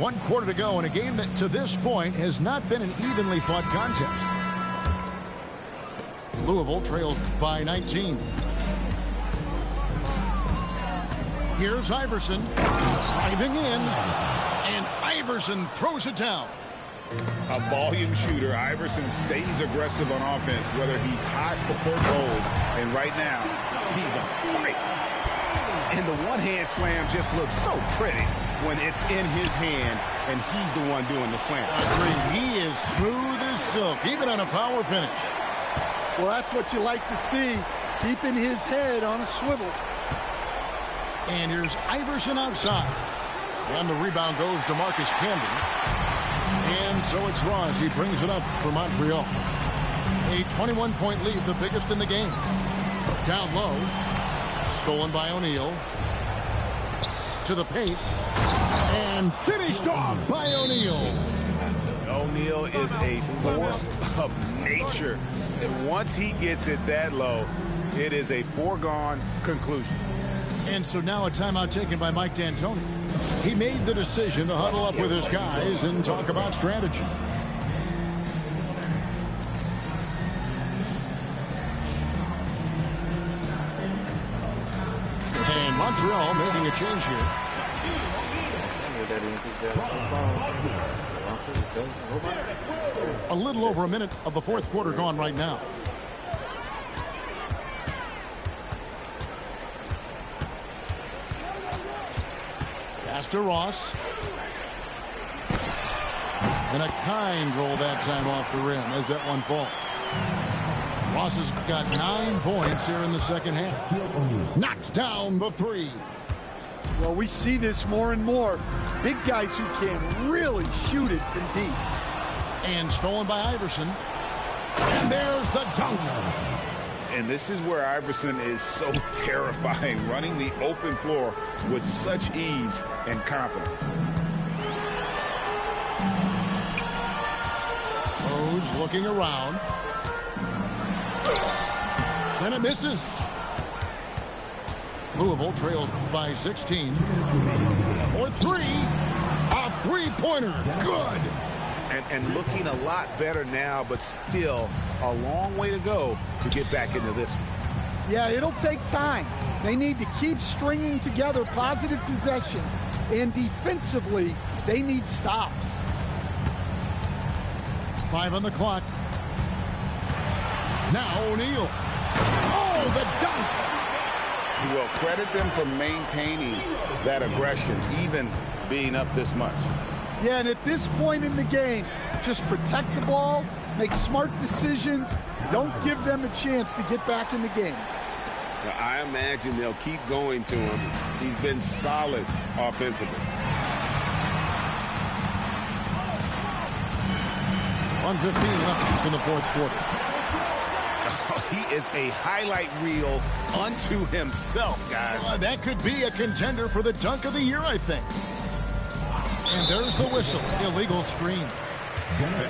1 quarter to go in a game that to this point has not been an evenly fought contest. Louisville trails by 19. Here's Iverson driving in, and Iverson throws it down. A volume shooter. Iverson stays aggressive on offense, whether he's hot or cold. And right now, he's on fire. And the one-hand slam just looks so pretty when it's in his hand, and he's the one doing the slam. Agreed. He is smooth as silk, even on a power finish. Well, that's what you like to see, keeping his head on a swivel. And here's Iverson outside. And the rebound goes to Marcus Camden. And so it's Ross. He brings it up for Montreal. A 21-point lead, the biggest in the game. Down low. Stolen by O'Neal. To the paint. And finished off by O'Neal. O'Neal is a force of nature. And once he gets it that low, it is a foregone conclusion. And so now a timeout taken by Mike D'Antoni. He made the decision to huddle up with his guys and talk about strategy. And Montreal making a change here. A little over a minute of the fourth quarter gone right now. Pass to Ross. And a kind roll that time off the rim as that one falls. Ross has got 9 points here in the second half. Knocks down the three. Well, we see this more and more. Big guys who can really shoot it from deep. And stolen by Iverson. And there's the dunk. And this is where Iverson is so terrifying, running the open floor with such ease and confidence. Rose looking around. And it misses. Louisville trails by 16. For three. A three-pointer. Good. And looking a lot better now, but still a long way to go to get back into this one. Yeah, it'll take time. They need to keep stringing together positive possessions. And defensively, they need stops. 5 on the clock. Now O'Neal. Oh, the dunk. Well, credit them for maintaining that aggression, even being up this much. Yeah, and at this point in the game, just protect the ball, make smart decisions, don't give them a chance to get back in the game. Now, I imagine they'll keep going to him. He's been solid offensively. 1:15 left in the fourth quarter. He is a highlight reel unto himself, guys. That could be a contender for the dunk of the year, I think. And there's the whistle. Illegal screen.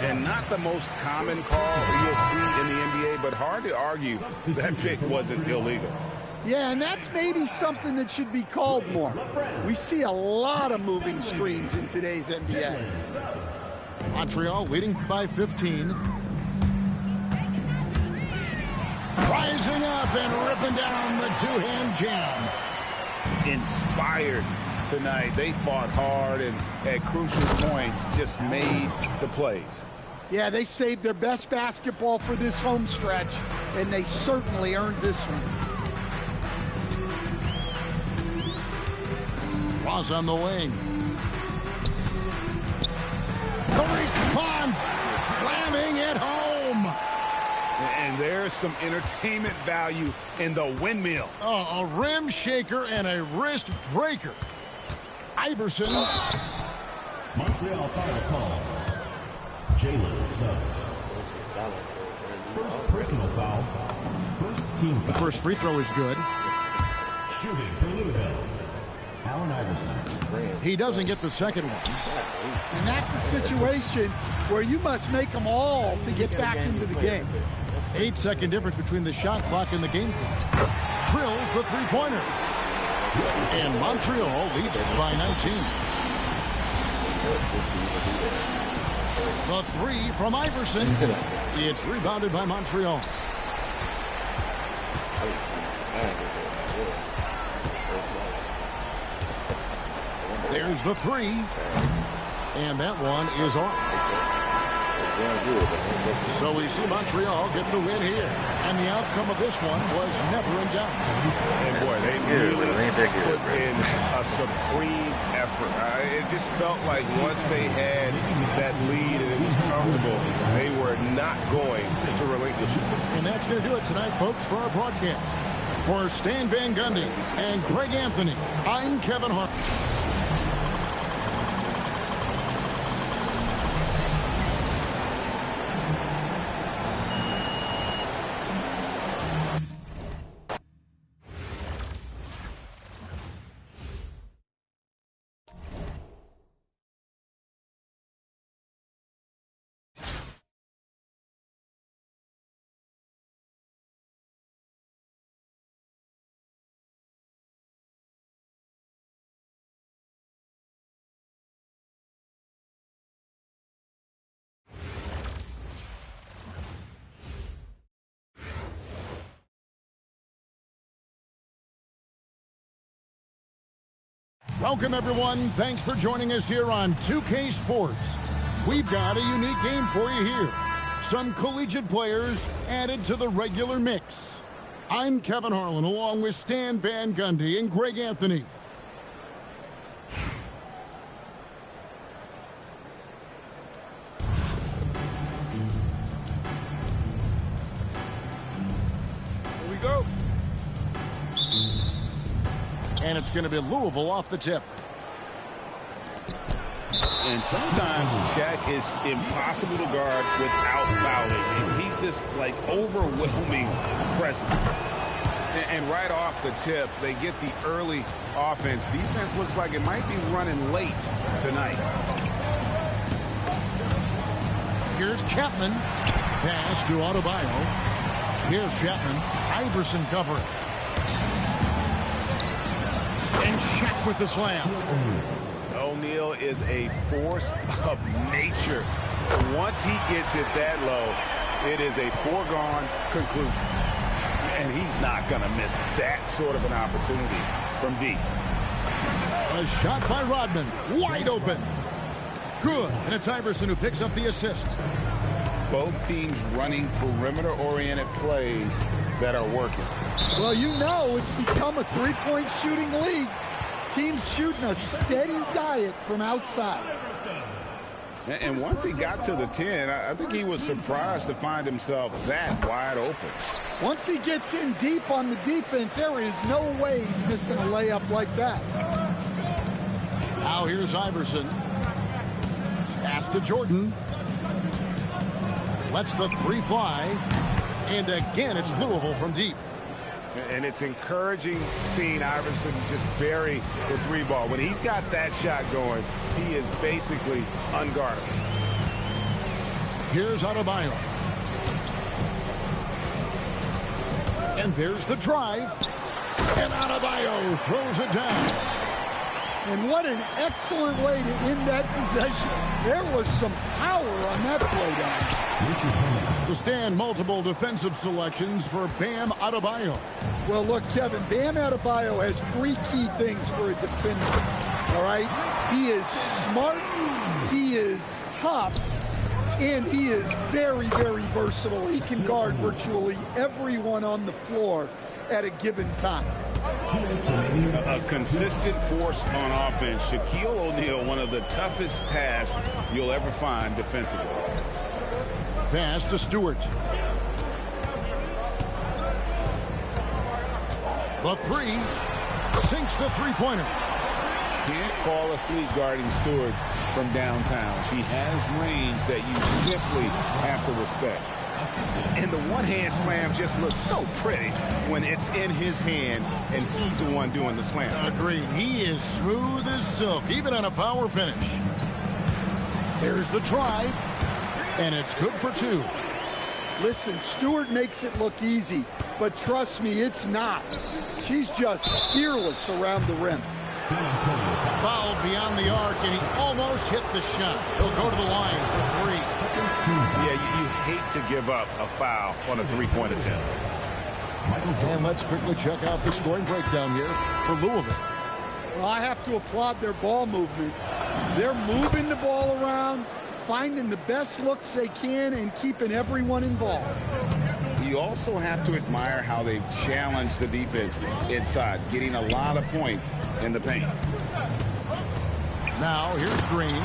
And not the most common call you'll see in the NBA, but hard to argue that pick wasn't illegal. Yeah, and that's maybe something that should be called more. We see a lot of moving screens in today's NBA. Montreal leading by 15. Rising up and ripping down the two-hand jam. Inspired tonight. They fought hard and at crucial points just made the plays. Yeah, they saved their best basketball for this home stretch, and they certainly earned this one. Ross on the wing. The response, slamming it home. And there's some entertainment value in the windmill. Oh, a rim shaker and a wrist breaker. Iverson. Montreal foul call. Jalen Suggs. First personal foul. First team foul. The first free throw is good. Shooting for Louisville. Allen Iverson. He doesn't get the second one. And that's a situation where you must make them all to get back into the game. 8-second difference between the shot clock and the game clock. Drills the three-pointer. And Montreal leads by 19. The three from Iverson. It's rebounded by Montreal. There's the three. And that one is off. So we see Montreal get the win here. And the outcome of this one was never in doubt. And boy, they really put in a supreme effort. It just felt like once they had that lead and it was comfortable, they were not going to relinquish it. And that's going to do it tonight, folks, for our broadcast. For Stan Van Gundy and Greg Anthony, I'm Kevin Hart. Welcome, everyone. Thanks for joining us here on 2K Sports. We've got a unique game for you here. Some collegiate players added to the regular mix. I'm Kevin Harlan, along with Stan Van Gundy and Greg Anthony. Here we go. And it's going to be Louisville off the tip. And sometimes Shaq is impossible to guard without fouling. He's this, like, overwhelming presence. And right off the tip, they get the early offense. Defense looks like it might be running late tonight. Here's Chapman. Pass to Adebayo. Here's Chapman. Iverson covering. And Shaq with the slam. O'Neal is a force of nature. Once he gets it that low, it is a foregone conclusion. And he's not going to miss that sort of an opportunity from deep. A shot by Rodman. Wide open. Good. And it's Iverson who picks up the assist. Both teams running perimeter-oriented plays that are working. Well, you know it's become a three-point shooting league. Teams shooting a steady diet from outside. And once he got to the 10, I think he was surprised to find himself that wide open. Once he gets in deep on the defense, there is no way he's missing a layup like that. Now here's Iverson. Pass to Jordan. Lets the three fly. And again, it's Louisville from deep. And it's encouraging seeing Iverson just bury the three ball. When he's got that shot going, he is basically unguardable. Here's Adebayo. And there's the drive. And Adebayo throws it down. And what an excellent way to end that possession. There was some power on that throwdown. To stand multiple defensive selections for Bam Adebayo. Well, look, Kevin, Bam Adebayo has three key things for a defender. All right? He is smart, he is tough, and he is very, very versatile. He can guard virtually everyone on the floor at a given time. A consistent force on offense. Shaquille O'Neal, one of the toughest tasks you'll ever find defensively. Pass to Stewart. The three. Sinks the three-pointer. Can't fall asleep guarding Stewart from downtown. He has range that you simply have to respect. And the one-hand slam just looks so pretty when it's in his hand and he's the one doing the slam. Agreed. He is smooth as silk, even on a power finish. There's the drive, and it's good for two. Listen, Stewart makes it look easy, but trust me, it's not. She's just fearless around the rim. San Antonio foul. Fouled beyond the arc, and he almost hit the shot. He'll go to the line for 3. Yeah, you hate to give up a foul on a three-point attempt. And let's quickly check out the scoring breakdown here for Louisville. Well, I have to applaud their ball movement. They're moving the ball around, finding the best looks they can, and keeping everyone involved. You also have to admire how they've challenged the defense inside, getting a lot of points in the paint. Now, here's Green,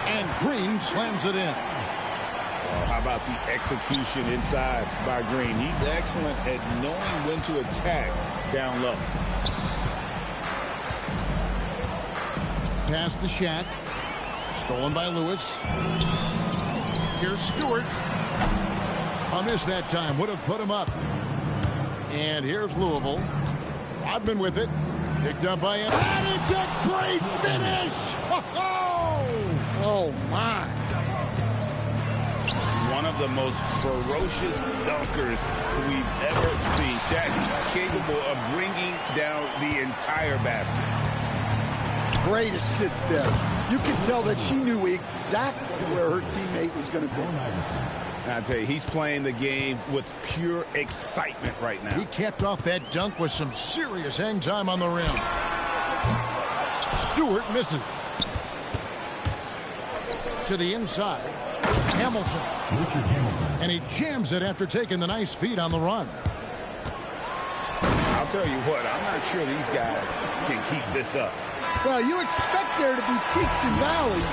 and Green slams it in. How about the execution inside by Green? He's excellent at knowing when to attack down low. Pass to Shaq. Stolen by Lewis. Here's Stewart. A miss that time. Would have put him up. And here's Louisville. Rodman with it. Picked up by him. And it's a great finish! Oh, my. One of the most ferocious dunkers we've ever seen. Shaq capable of bringing down the entire basket. Great assist there. You can tell that she knew exactly where her teammate was going to be. I tell you, he's playing the game with pure excitement right now. He capped off that dunk with some serious hang time on the rim. Stewart misses. To the inside. Hamilton. Richard Hamilton. And he jams it after taking the nice feed on the run. I'll tell you what, I'm not sure these guys can keep this up. Well, you expect there to be peaks and valleys,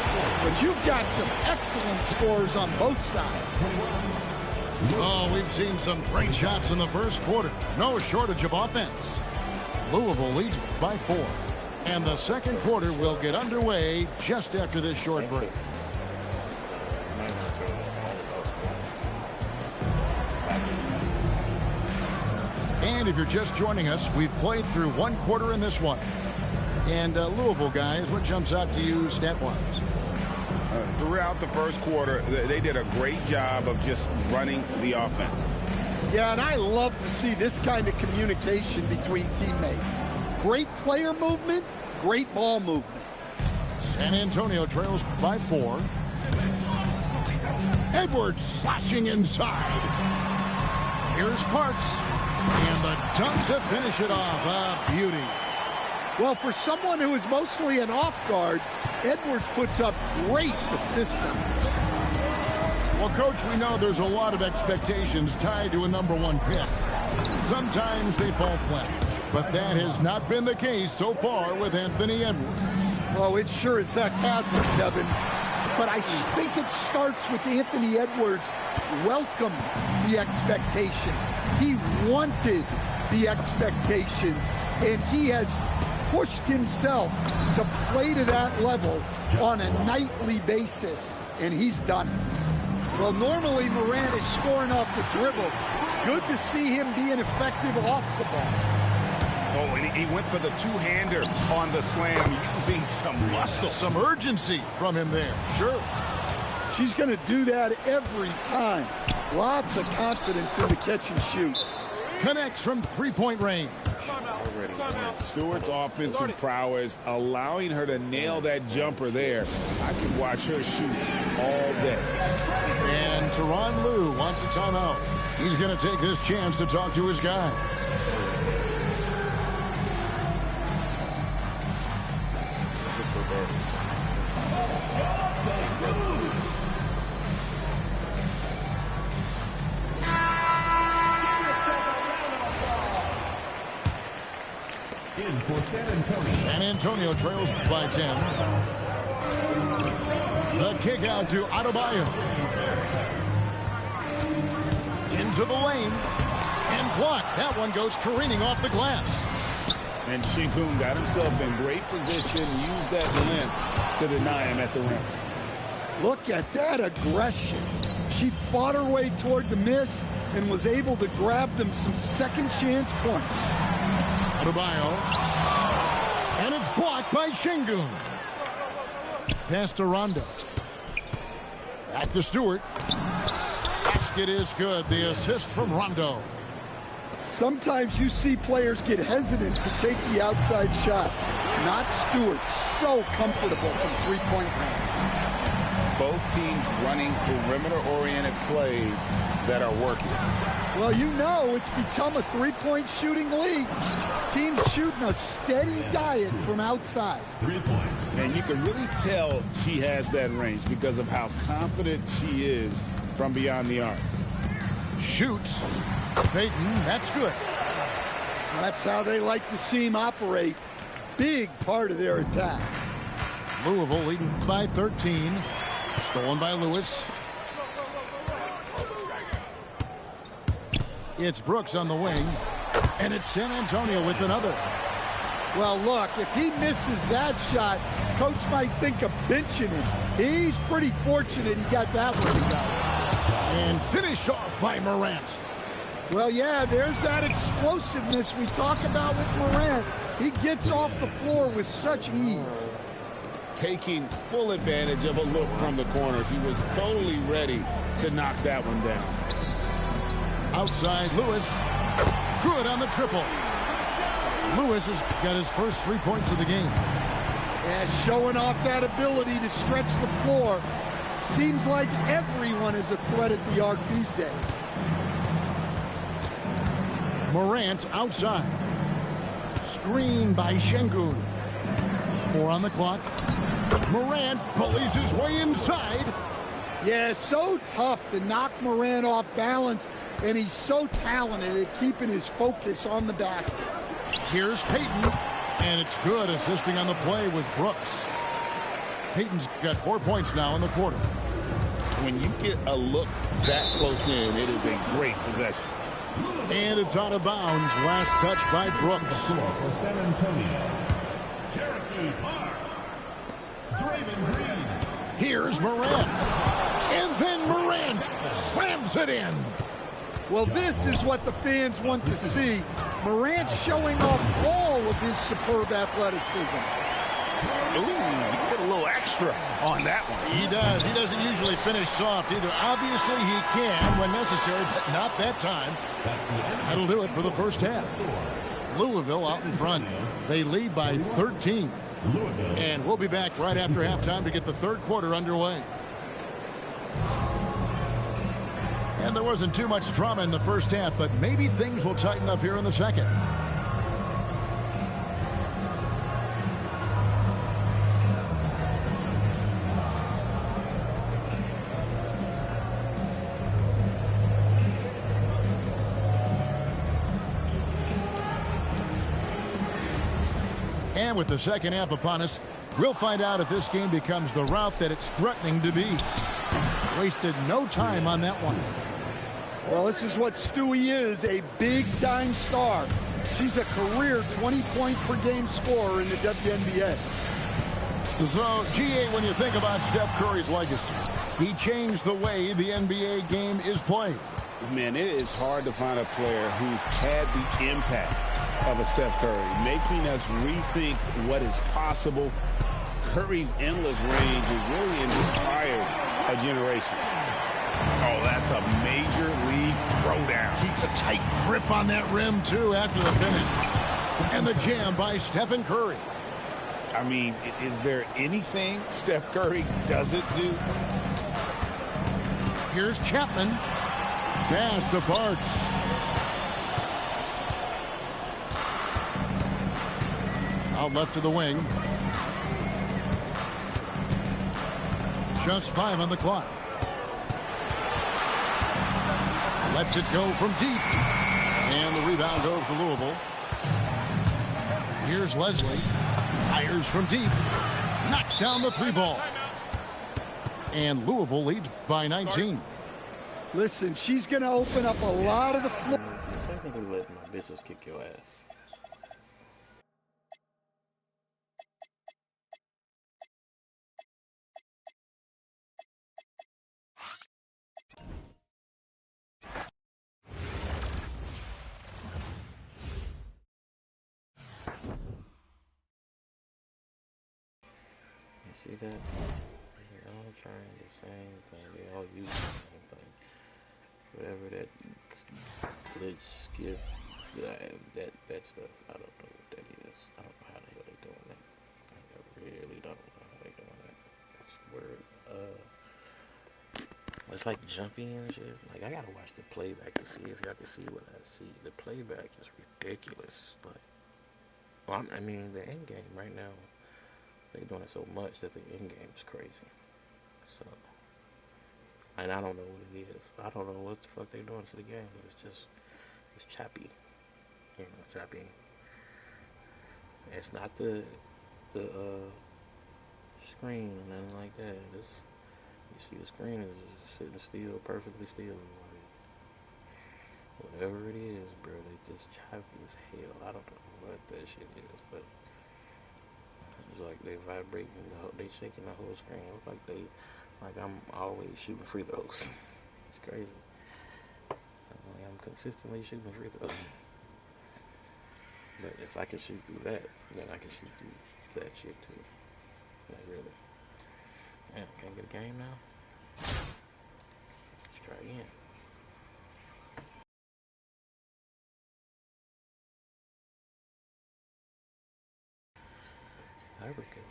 but you've got some excellent scores on both sides. Oh, we've seen some great shots in the first quarter. No shortage of offense. Louisville leads by 4. And the second quarter will get underway just after this short break. And if you're just joining us, we've played through one quarter in this one. And Louisville, guys, what jumps out to you stat-wise? Throughout the first quarter, they did a great job of just running the offense. Yeah, and I love to see this kind of communication between teammates. Great player movement, great ball movement. San Antonio trails by 4. Edwards slashing inside. Here's Parks. And the dunk to finish it off. A beauty. Well, for someone who is mostly an off guard, Edwards puts up great assist. Well, Coach, we know there's a lot of expectations tied to a #1 pick. Sometimes they fall flat, but that has not been the case so far with Anthony Edwards. Oh, it sure as heck hasn't, Kevin. But I think it starts with Anthony Edwards welcomed the expectations. He wanted the expectations, and he has pushed himself to play to that level on a nightly basis, and he's done it. Well, normally Morant is scoring off the dribble. Good to see him being effective off the ball. Oh, and he went for the two-hander on the slam, using some muscle. Some urgency from him there, sure. She's going to do that every time. Lots of confidence in the catch and shoot. Connects from three-point range. Stewart's offensive prowess, allowing her to nail that jumper there. I could watch her shoot all day. And Tyronn Lue wants a timeout. He's going to take this chance to talk to his guy. In for San Antonio. San Antonio trails by 10. The kick out to Adebayo. Into the lane. And blocked. That one goes careening off the glass. And Şengün got himself in great position, used that length to deny him at the rim. Look at that aggression. She fought her way toward the miss and was able to grab them some second chance points. Adebayo. And it's blocked by Şengün. Pass to Rondo. Back to Stewart. Basket is good. The assist from Rondo. Sometimes you see players get hesitant to take the outside shot. not Stewart, so comfortable from three-point range. Both teams running perimeter-oriented plays that are working. Well, you know it's become a three-point shooting league. Teams shooting a steady diet from outside. 3 points. And you can really tell she has that range because of how confident she is from beyond the arc. Shoots. Payton, that's good. That's how they like to see him operate. Big part of their attack. Louisville leading by 13. Stolen by Lewis. It's Brooks on the wing. And it's San Antonio with another. Well, look, if he misses that shot, coach might think of benching him. He's pretty fortunate he got that one to go. And finished off by Morant. Well, yeah, there's that explosiveness we talk about with Morant. He gets off the floor with such ease. Taking full advantage of a look from the corners. He was totally ready to knock that one down. Outside, Lewis. Good on the triple. Lewis has got his first 3 points of the game. Yeah, showing off that ability to stretch the floor. Seems like everyone is a threat at the arc these days. Morant outside. Screen by Şengün. 4 on the clock. Morant bullies his way inside. Yeah, so tough to knock Morant off balance, and he's so talented at keeping his focus on the basket. Here's Payton, and it's good. Assisting on the play was Brooks. Payton's got 4 points now in the quarter. When you get a look that close in, it is a great possession. And it's out of bounds. Last touch by Brooks. Score for San Antonio. Cherokee Parks. Draymond Green. Here's Morant. And then Morant slams it in. Well, this is what the fans want to see. Morant showing off all of his superb athleticism. Ooh, he put a little extra on that one. He does. He doesn't usually finish soft either. Obviously, he can when necessary, but not that time. That'll do it for the first half. Louisville out in front. They lead by 13. And we'll be back right after halftime to get the third quarter underway. And there wasn't too much drama in the first half, but maybe things will tighten up here in the second. And with the second half upon us, we'll find out if this game becomes the route that it's threatening to be. Wasted no time on that one. Well, this is what Stewie is, a big-time star. She's a career 20-point-per-game scorer in the WNBA. So, GA, when you think about Steph Curry's legacy, he changed the way the NBA game is played. Man, it is hard to find a player who's had the impact of a Steph Curry, making us rethink what is possible. Curry's endless range has really inspired a generation. Oh, that's a major league throwdown. Keeps a tight grip on that rim, too, after the finish. And the jam by Stephen Curry. I mean, is there anything Steph Curry doesn't do? Here's Chapman. Pass to Parks. Out left to the wing. Just 5 on the clock. Lets it go from deep. And the rebound goes to Louisville. Here's Leslie. Fires from deep. Knocks down the 3-ball. And Louisville leads by 19. Listen, she's going to open up a lot of the floor. Technically let my bitches kick your ass. See that? They're all trying the same thing. They all use the same thing. Whatever that glitch, skip, that stuff. I don't know what that is. I don't know how the hell they're doing that. word. It's like jumpy and shit. Like I gotta watch the playback to see if y'all can see what I see. The playback is ridiculous. Like, well, I mean, the end game right now, they're doing it so much that the end game is crazy. So, and I don't know what it is. I don't know what the fuck they're doing to the game. It's choppy. You know, choppy. It's not the screen or nothing like that. You see the screen is just sitting still, perfectly still. Like, whatever it is, bro, they just choppy as hell. I don't know what that shit is, but it's like they vibrating, they shaking the whole screen. It's like I'm always shooting free throws. It's crazy. I'm consistently shooting free throws. But if I can shoot through that, then I can shoot through that shit too. Like really. Man, can I get a game now? Let's try again. Lubricant.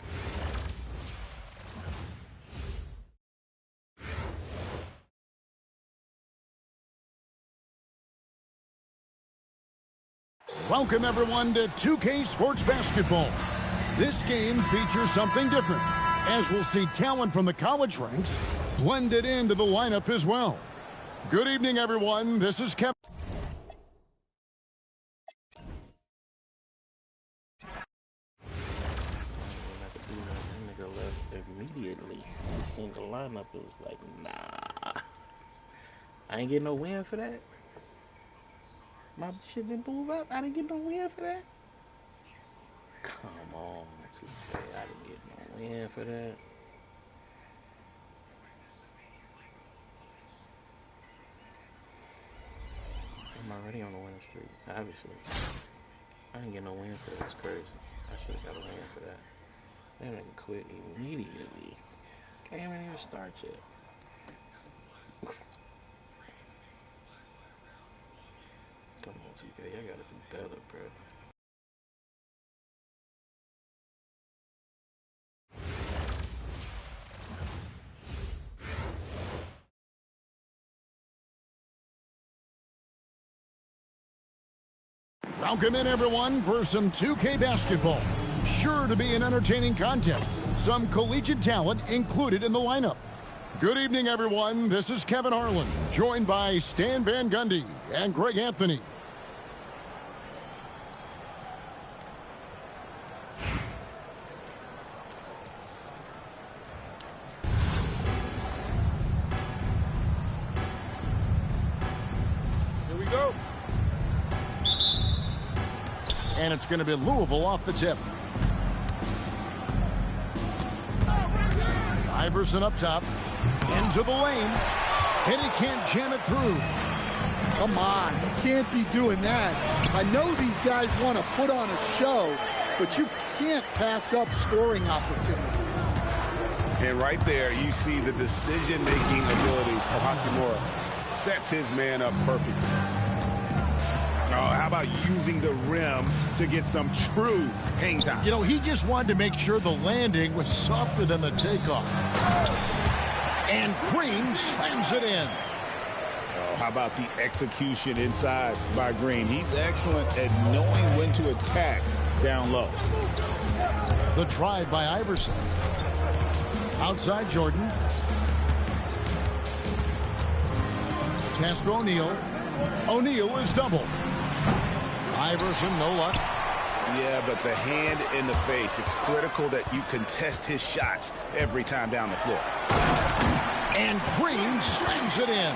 Welcome, everyone, to 2K Sports Basketball. This game features something different, as we'll see talent from the college ranks blended into the lineup as well. Good evening, everyone. This is Kevin. That nigga left immediately. He seen the lineup. It was like, nah. I ain't getting no win for that. My shit didn't move up. I didn't get no win for that. Come on, 2K. I didn't get no win for that. I'm already on the winning streak, obviously. I didn't get no win for that. That's crazy. I should have got a win for that. That nigga quit immediately. Can't even start yet. Come on, 2K. I gotta do better, bro. Welcome in, everyone, for some 2K basketball. Sure to be an entertaining contest. Some collegiate talent included in the lineup. Good evening, everyone. This is Kevin Harlan, joined by Stan Van Gundy and Greg Anthony. Here we go. And it's going to be Louisville off the tip. Iverson up top, into the lane, and he can't jam it through. Come on, you can't be doing that. I know these guys want to put on a show, but you can't pass up scoring opportunities. And right there, you see the decision-making ability of Hachimura. Sets his man up perfectly. Oh, how about using the rim to get some true hang time? You know, he just wanted to make sure the landing was softer than the takeoff. And Green slams it in. Oh, how about the execution inside by Green? He's excellent at knowing when to attack down low. The drive by Iverson. Outside Jordan. Castro O'Neal. O'Neal is doubled. Iverson, no luck. Yeah, but the hand in the face. It's critical that you contest his shots every time down the floor. And Green slams it in.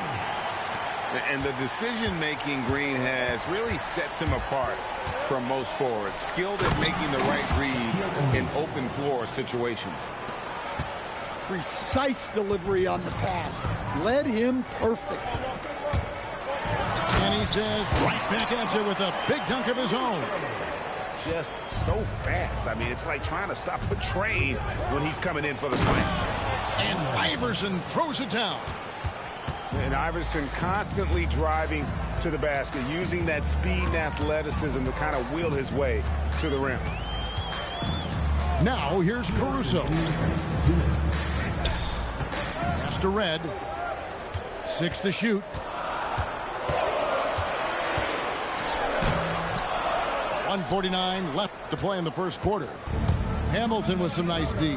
And the decision-making Green has really sets him apart from most forwards. Skilled at making the right read in open floor situations. Precise delivery on the pass. Led him perfect. And he says, right back at you with a big dunk of his own. Just so fast. I mean, it's like trying to stop a train when he's coming in for the slam. And Iverson throws it down. And Iverson constantly driving to the basket, using that speed and athleticism to kind of wheel his way to the rim. Now here's Caruso. to red. 6 to shoot. .149 left to play in the first quarter. Hamilton with some nice D.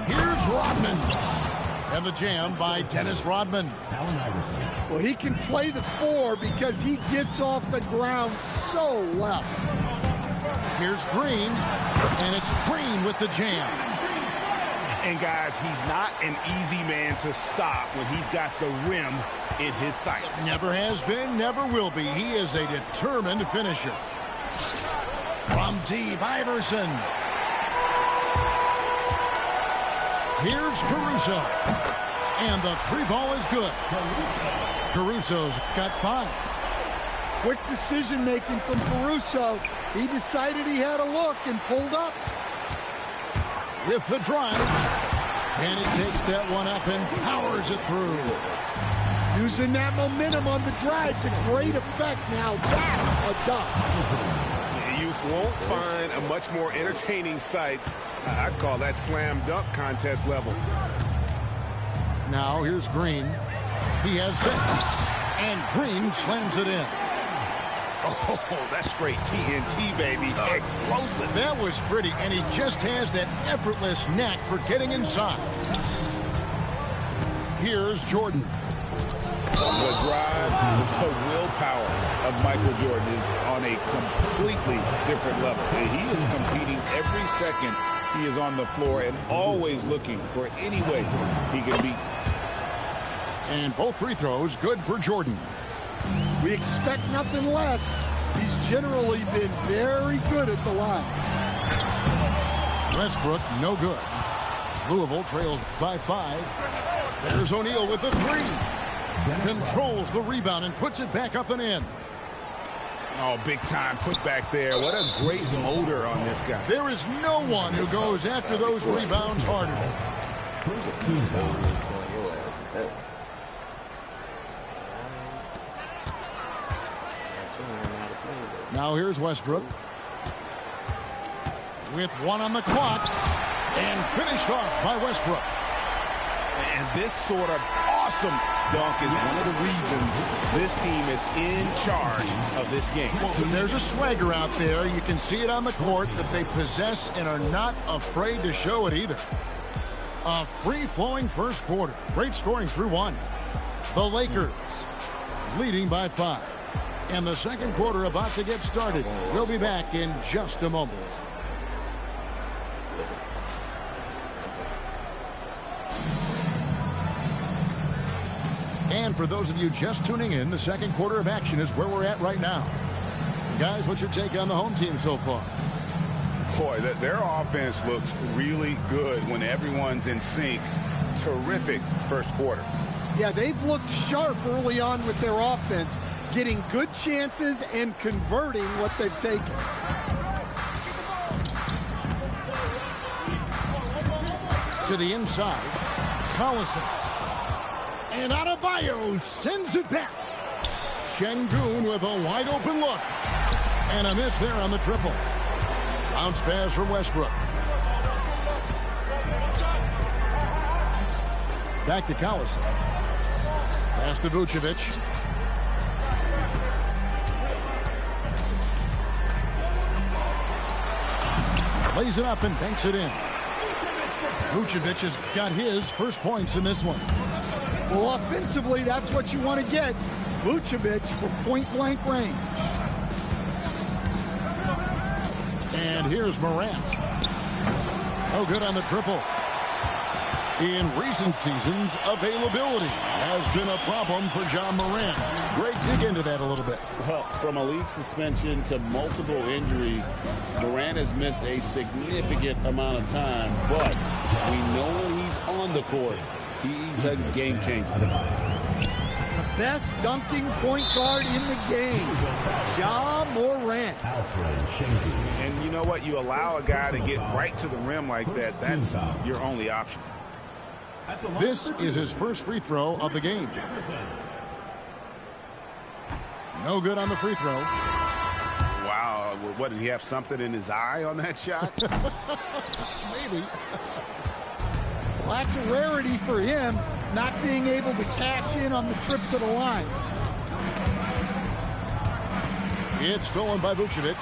Here's Rodman. And the jam by Dennis Rodman. Well, he can play the 4 because he gets off the ground so well. Here's Green. And it's Green with the jam. And guys, he's not an easy man to stop when he's got the rim in his sights. Never has been, never will be. He is a determined finisher. From deep, Iverson. Here's Caruso. And the 3 ball is good. Caruso's got 5. Quick decision making from Caruso. He decided he had a look and pulled up. With the drive. And it takes that one up and powers it through. Using that momentum on the drive to great effect now. That's a dunk. You won't find a much more entertaining sight. I'd call that slam dunk contest level. Now here's Green. He has 6. And Green slams it in. Oh, that's straight TNT, baby. Explosive. That was pretty, and he just has that effortless knack for getting inside. Here's Jordan. The drive, the willpower of Michael Jordan is on a completely different level. And he is competing every second he is on the floor and always looking for any way he can beat. And both free throws good for Jordan. We expect nothing less. He's generally been very good at the line. Westbrook, no good. Louisville trails by 5. There's O'Neal with the 3. Controls the rebound and puts it back up and in. Oh, big time put back there. What a great motor on this guy. There is no one who goes after those rebounds harder. Now here's Westbrook. With 1 on the clock. And finished off by Westbrook. And this sort of awesome dunk is one of the reasons this team is in charge of this game. Well, there's a swagger out there. You can see it on the court that they possess and are not afraid to show it either. A free-flowing first quarter. Great scoring through 1. The Lakers leading by 5. And the second quarter about to get started. We'll be back in just a moment. And for those of you just tuning in, the second quarter of action is where we're at right now. Guys, what's your take on the home team so far? Boy, their offense looks really good when everyone's in sync. Terrific first quarter. Yeah, they've looked sharp early on with their offense, getting good chances and converting what they've taken. To the inside, Collison. And Adebayo sends it back. Şengün with a wide open look. And a miss there on the triple. Bounce pass from Westbrook. Back to Collison. Pass to Vucevic. Lays it up and banks it in. Vucevic has got his first points in this one. Well, offensively, that's what you want to get. Vucevic from point-blank range. And here's Morant. No good on the triple. In recent seasons, availability has been a problem for John Morant. Greg, dig into that a little bit. Well, from a league suspension to multiple injuries, Morant has missed a significant amount of time, but we know when he's on the court, he's a game changer. The best dunking point guard in the game, Ja Morant. And you know what? You allow a guy to get right to the rim like that, that's your only option. This is his first free throw of the game. No good on the free throw. Wow. What, did he have something in his eye on that shot? Maybe. Well, that's a rarity for him. not being able to cash in on the trip to the line. It's stolen by Vucevic.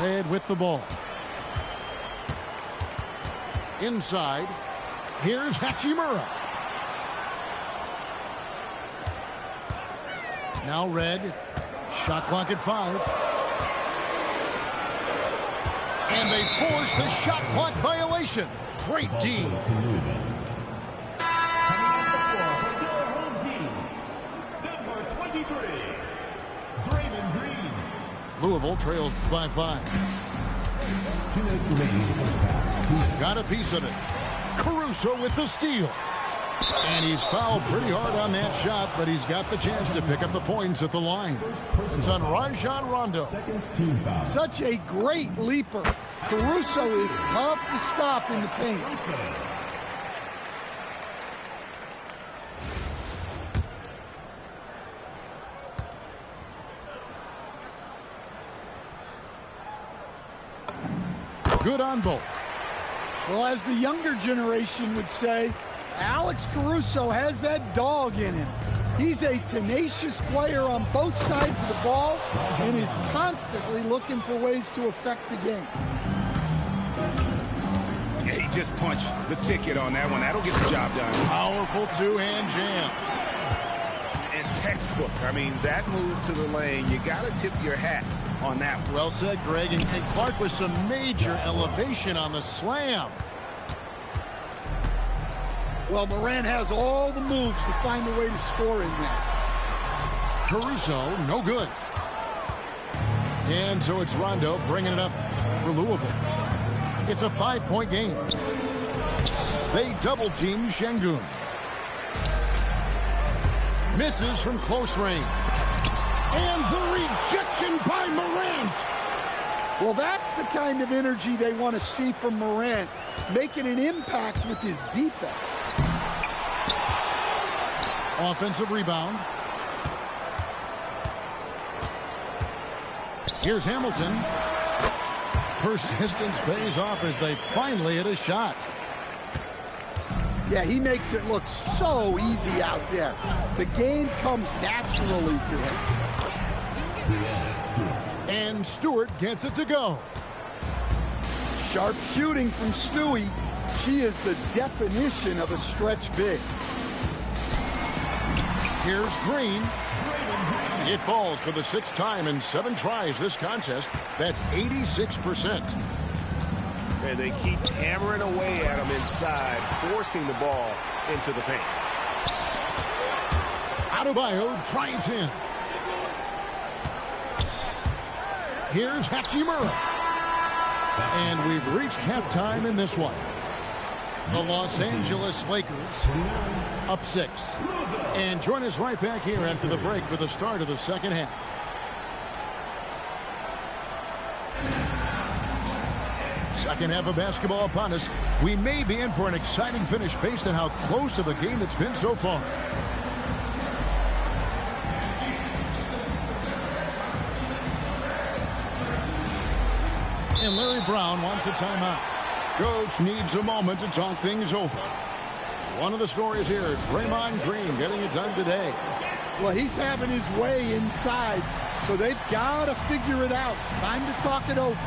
Red with the ball. Inside. Here's Hachimura. Now Red. Shot clock at 5. And they force the shot clock violation. Great team. Louisville trails by 5. Got a piece of it. Caruso with the steal. And he's fouled pretty hard on that shot, but he's got the chance to pick up the points at the line. It's on Rajon Rondo. Such a great leaper. Caruso is tough to stop in the paint. Good on both. Well, as the younger generation would say, Alex Caruso has that dog in him. He's a tenacious player on both sides of the ball and is constantly looking for ways to affect the game. Yeah, he just punched the ticket on that one. That'll get the job done. Powerful two-hand jam. And textbook. I mean, that move to the lane, you got to tip your hat on that one. Well said, Greg. And Clark with some major elevation on the slam. Well, Morant has all the moves to find a way to score in there. Caruso, no good. And so it's Rondo bringing it up for Louisville. It's a 5-point game. They double-team Şengün. Misses from close range. And the rejection by Morant. Well, that's the kind of energy they want to see from Morant, making an impact with his defense. Offensive rebound. Here's Hamilton. Persistence pays off as they finally hit a shot. Yeah, he makes it look so easy out there. The game comes naturally to him. And Stewart gets it to go. Sharp shooting from Stewie. She is the definition of a stretch big. Here's Green. It falls for the 6th time in 7 tries this contest. That's 86%. And they keep hammering away at him inside, forcing the ball into the paint. Adebayo drives in. Here's Hachimura. And we've reached halftime in this one. The Los Angeles Lakers up 6. And join us right back here after the break for the start of the second half. Second half of basketball upon us. We may be in for an exciting finish based on how close of a game it's been so far. And Larry Brown wants a timeout. Coach needs a moment to talk things over. One of the stories here, Draymond Green getting it done today. Well, he's having his way inside, so they've got to figure it out. Time to talk it over.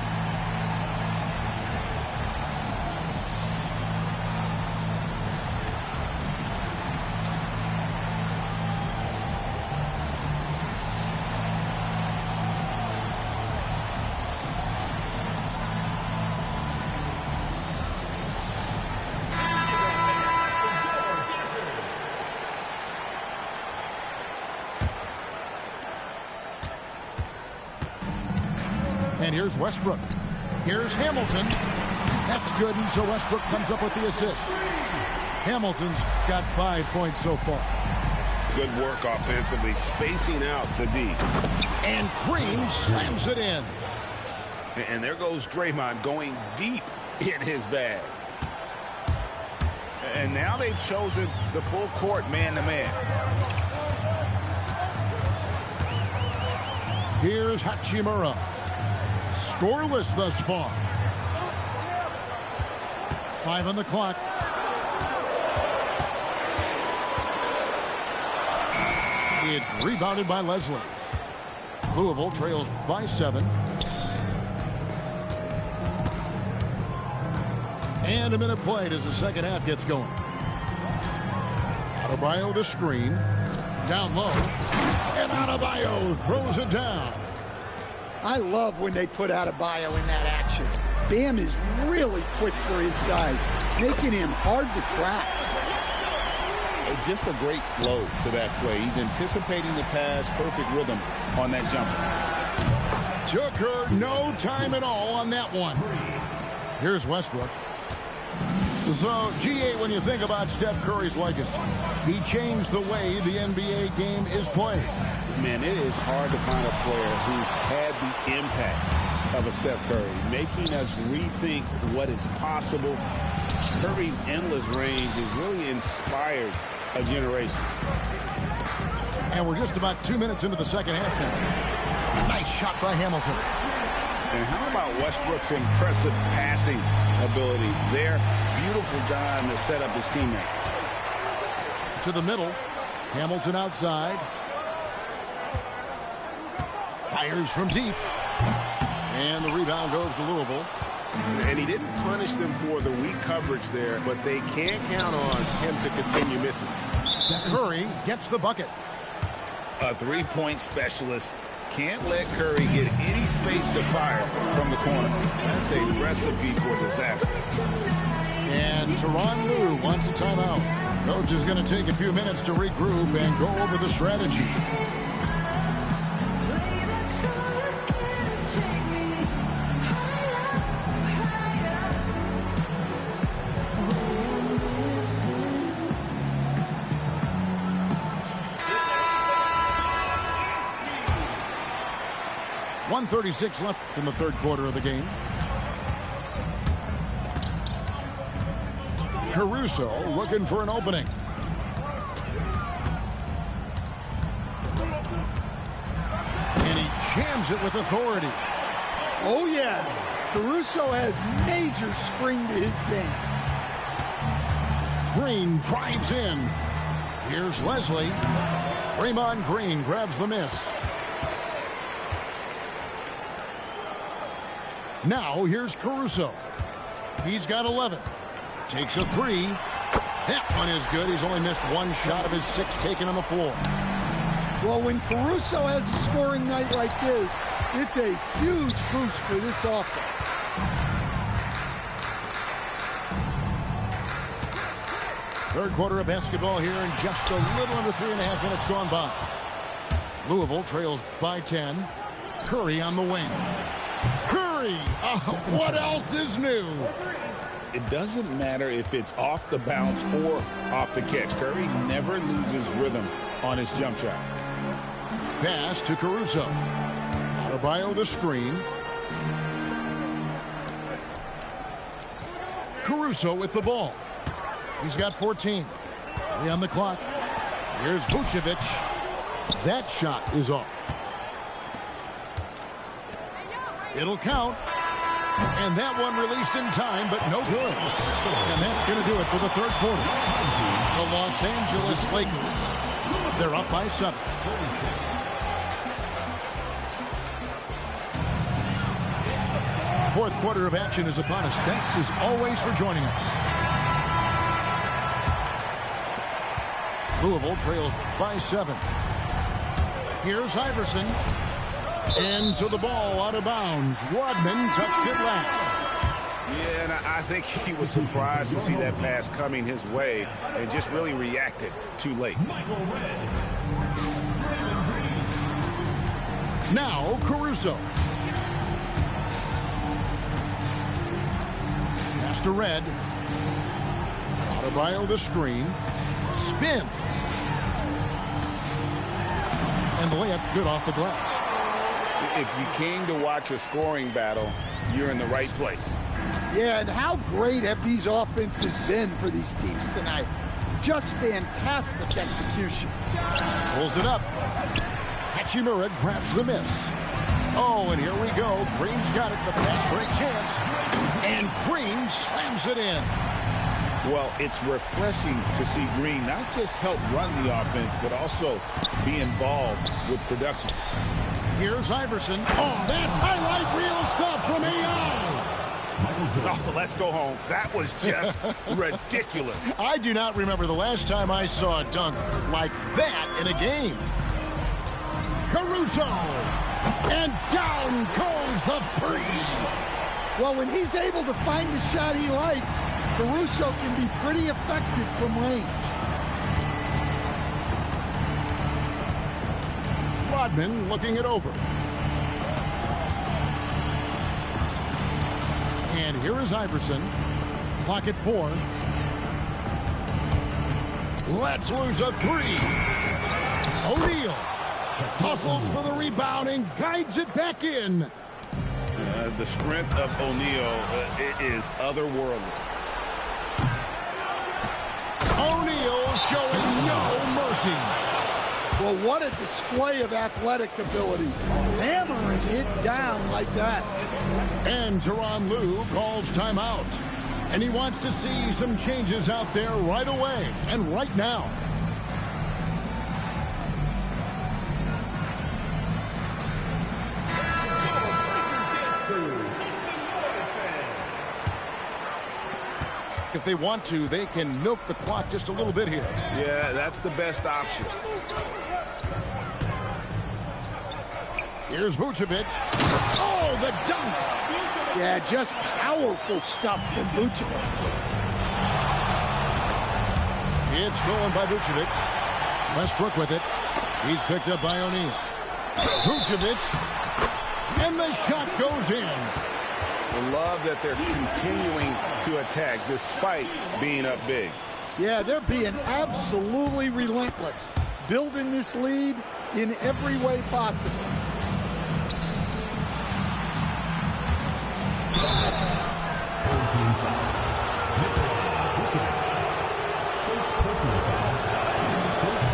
And here's Westbrook. Here's Hamilton. That's good, and so Westbrook comes up with the assist. Hamilton's got 5 points so far. Good work offensively, spacing out the D. And Green slams it in. And there goes Draymond going deep in his bag. And now they've chosen the full court man-to-man. Here's Hachimura. Scoreless thus far. 5 on the clock. It's rebounded by Leslie. Louisville trails by 7. And a minute played as the second half gets going. Adebayo the screen. Down low. And Adebayo throws it down. I love when they put Adebayo in that action. Bam is really quick for his size, making him hard to track. Just a great flow to that play. He's anticipating the pass, perfect rhythm on that jumper. Took her no time at all on that one. Here's Westbrook. So, GA, when you think about Steph Curry's legacy, he changed the way the NBA game is played. Man, it is hard to find a player who's had the impact of a Steph Curry, making us rethink what is possible. Curry's endless range has really inspired a generation. And we're just about 2 minutes into the second half now. Nice shot by Hamilton. And how about Westbrook's impressive passing ability there? Beautiful dime to set up his teammate. To the middle. Hamilton outside. Fires from deep. And the rebound goes to Louisville. And he didn't punish them for the weak coverage there, but they can't count on him to continue missing. Curry gets the bucket. A three-point specialist can't let Curry get any space to fire from the corner. That's a recipe for disaster. And Tyronn Lue wants a timeout. Coach is going to take a few minutes to regroup and go over the strategy. .136 left in the third quarter of the game. Caruso looking for an opening. And he jams it with authority. Oh, yeah. Caruso has major spring to his game. Green drives in. Here's Leslie. Draymond Green grabs the miss. Now here's Caruso. He's got 11. Takes a three. That one is good. He's only missed one shot of his 6 taken on the floor. Well, when Caruso has a scoring night like this, it's a huge boost for this offense. Third quarter of basketball here, and just a little under 3.5 minutes gone by. Louisville trails by 10. Curry on the wing. Curry! What else is new? It doesn't matter if it's off the bounce or off the catch. Curry never loses rhythm on his jump shot. Pass to Caruso. Adebayo the screen. Caruso with the ball. He's got 14. 3 on the clock. Here's Vucevic. That shot is off. It'll count. And that one released in time, but no good. And that's going to do it for the third quarter. The Los Angeles Lakers, they're up by 7. Fourth quarter of action is upon us. Thanks as always for joining us. Louisville trails by 7. Here's Iverson. And so the ball out of bounds. Rodman touched it last. Yeah, and I think he was surprised to see that pass coming his way and just really reacted too late. Now Caruso. Pass to Red. Adebayo the screen. Spins. And the layup's good off the glass. If you came to watch a scoring battle, you're in the right place. Yeah, and how great have these offenses been for these teams tonight? Just fantastic execution. Pulls it up. Hachimura grabs the miss. Oh, and here we go. Green's got it. The pass for a chance. And Green slams it in. Well, it's refreshing to see Green not just help run the offense, but also be involved with production. Here's Iverson. Oh, that's highlight reel stuff from AI. Oh, let's go home. That was just ridiculous. I do not remember the last time I saw a dunk like that in a game. Caruso. And down goes the three. Well, when he's able to find the shot he likes, Caruso can be pretty effective from range. Rodman looking it over. And here is Iverson. Clock at 4. Let's lose a 3. O'Neal hustles for the rebound and guides it back in. The strength of O'Neal is otherworldly. O'Neal showing no mercy. Well, what a display of athletic ability. Hammering it down like that. And Tyronn Lue calls timeout. And he wants to see some changes out there right away and right now. If they want to, they can milk the clock just a little bit here. Yeah, that's the best option. Here's Vucevic. Oh, the dunk! Yeah, just powerful stuff from Vucevic. It's stolen by Vucevic. Westbrook with it. He's picked up by O'Neal. Vucevic. And the shot goes in. I love that they're continuing to attack despite being up big. Yeah, they're being absolutely relentless. Building this lead in every way possible.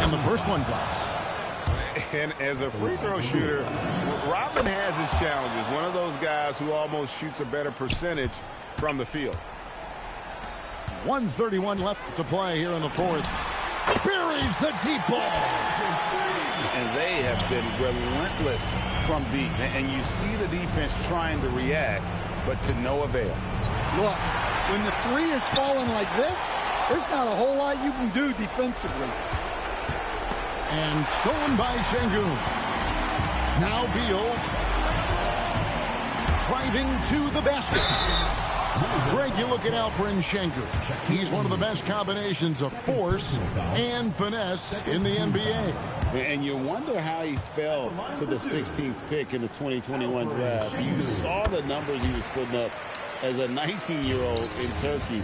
And the first one drops. And as a free throw shooter, Rodman has his challenges. One of those guys who almost shoots a better percentage from the field. 1:31 left to play here in the fourth. Buries the deep ball. And they have been relentless from deep. And you see the defense trying to react, but to no avail. Look, when the three is falling like this, there's not a whole lot you can do defensively. And stolen by Şengün. Now Beal driving to the basket. Greg, you're looking out for Şengün. He's one of the best combinations of force and finesse in the NBA. And you wonder how he fell to the 16th pick in the 2021 draft. You saw the numbers he was putting up as a 19-year-old in Turkey.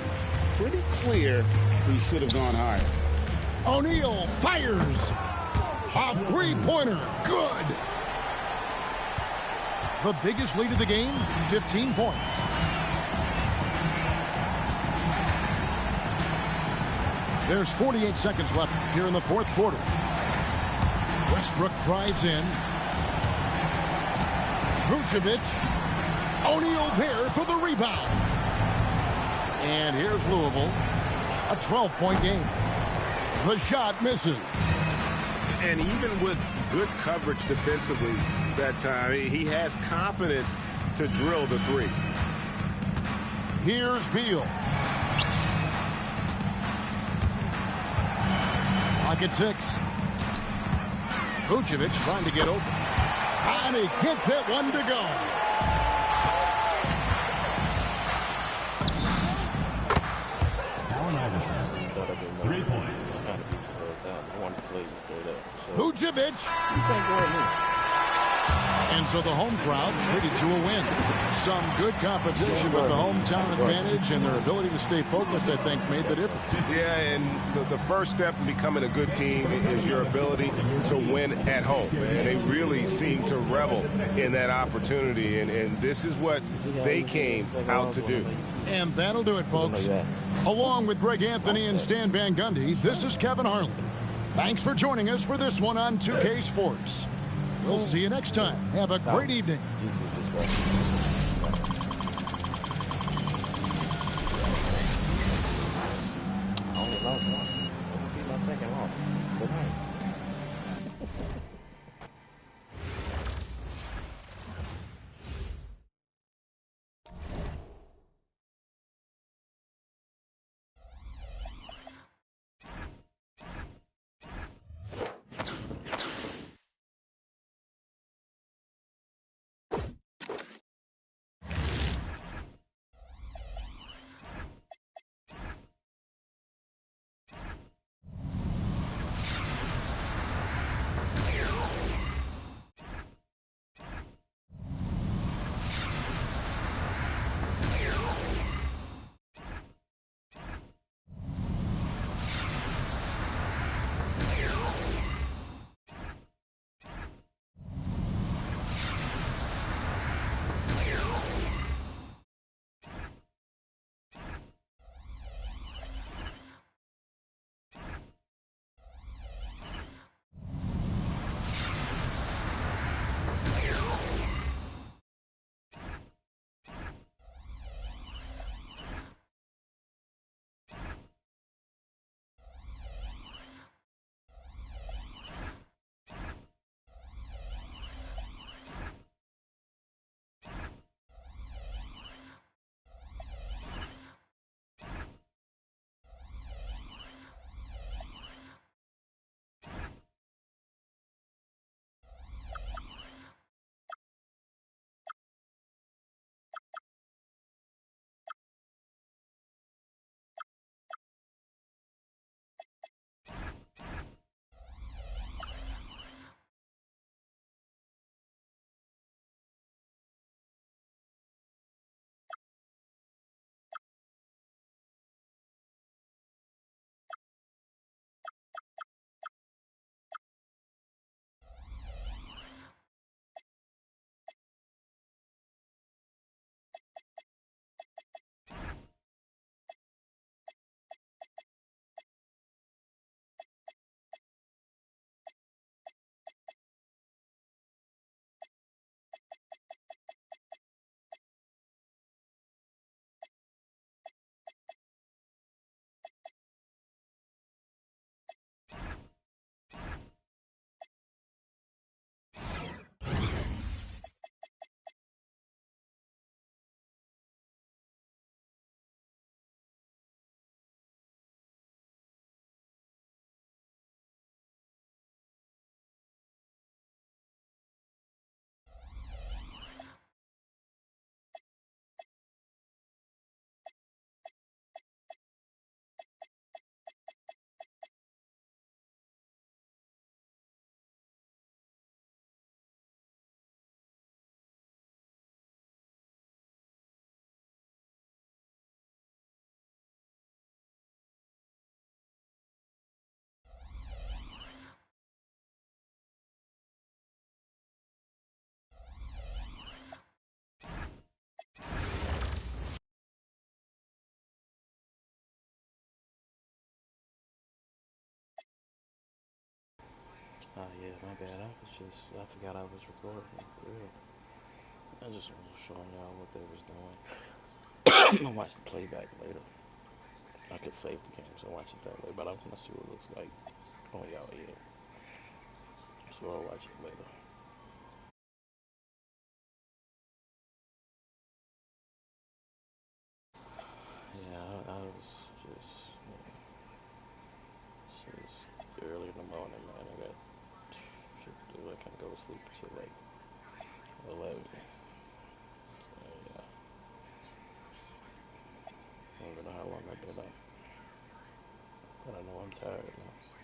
Pretty clear he should have gone higher. O'Neal fires. A three-pointer. Good. The biggest lead of the game, 15 points. There's 48 seconds left here in the fourth quarter. Westbrook drives in. Vucevic. O'Neal there for the rebound. And here's Louisville. A 12-point game. The shot misses. And even with good coverage defensively that time, he has confidence to drill the three. Here's Beal. Clock at 6. Vucevic trying to get open. And he hits that one to go. Allen Iverson, 3 points. Vucevic. And so the home crowd treated to a win. Some good competition, but the hometown advantage and their ability to stay focused, I think, made the difference. Yeah, and the first step in becoming a good team is your ability to win at home. And they really seem to revel in that opportunity. And this is what they came out to do. And that'll do it, folks. Along with Greg Anthony and Stan Van Gundy, this is Kevin Harlan. Thanks for joining us for this one on 2K Sports. We'll see you next time. Have a great evening. I only lost once. It'll be my second loss tonight. Oh yeah, my bad. I forgot I was recording. For real. I just was showing y'all what they was doing. I'm gonna watch the playback later. I could save the game, so watch it that way. But I want to see what it looks like on y'all end. So I'll watch it later. Yeah, I was just, just early in the morning, man. I got shit to do. I can't go to sleep until like 11. Yeah, I don't know how long I've been up, but I know I'm tired now.